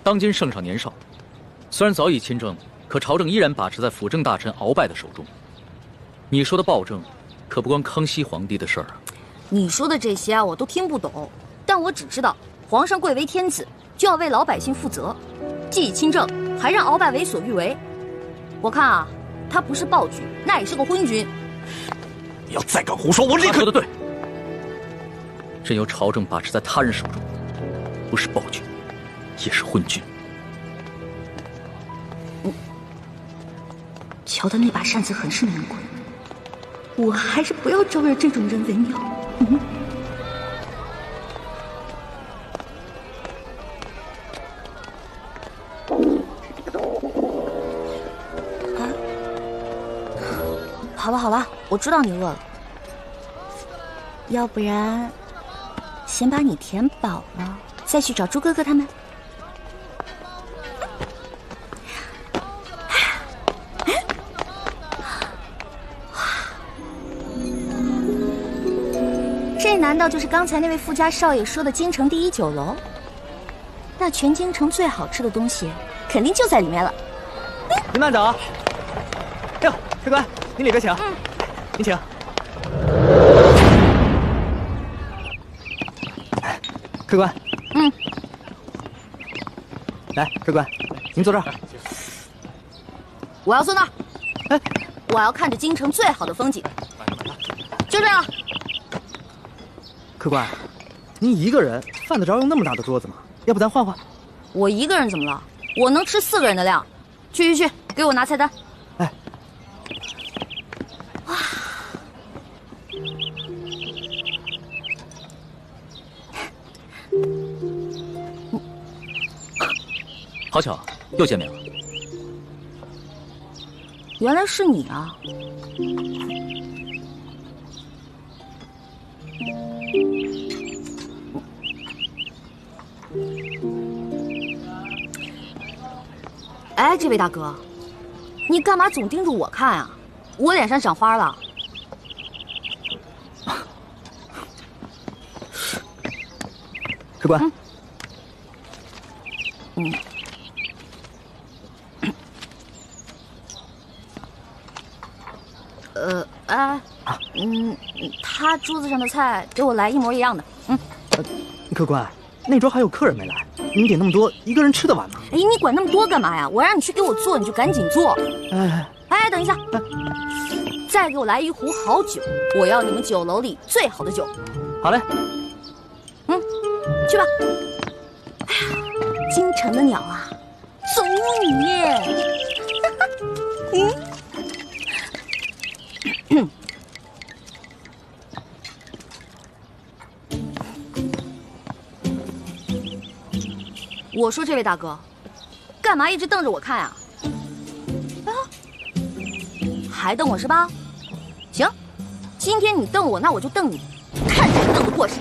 当今圣上年少，虽然早已亲政，可朝政依然把持在辅政大臣鳌拜的手中。你说的暴政，可不关康熙皇帝的事儿啊。你说的这些啊，我都听不懂，但我只知道，皇上贵为天子，就要为老百姓负责，既已亲政，还让鳌拜为所欲为。我看啊，他不是暴君，那也是个昏君。你要再敢胡说，我立刻……说的对，任由朝政把持在他人手中，不是暴君，也是昏君。瞧他那把扇子很是难滚，我还是不要招惹这种人为妙。好了好了，我知道你饿了，要不然先把你填饱了，再去找猪哥哥他们。这难道就是刚才那位富家少爷说的京城第一酒楼？那全京城最好吃的东西，肯定就在里面了。您慢走。哎呦，客官，您里边请。您请。客官。来，客官，您坐这儿。我要坐那儿。哎，我要看着京城最好的风景。就这样。客官，您一个人犯得着用那么大的桌子吗？要不咱换换？我一个人怎么了？我能吃4个人的量。去，给我拿菜单。哎。哇！好巧，又见面了。原来是你啊！哎，这位大哥，你干嘛总盯着我看啊？我脸上长花了。客官。他桌子上的菜给我来一模一样的。客官，那桌还有客人没来，您点那么多，一个人吃得完吗？哎，你管那么多干嘛呀？我让你去给我做，你就赶紧做。哎，等一下，再给我来一壶好酒，我要你们酒楼里最好的酒。好嘞。去吧。哎呀，京城的鸟啊，走你！我说这位大哥，干嘛一直瞪着我看啊？还瞪我是吧？行，今天你瞪我，那我就瞪你，看谁瞪得过谁。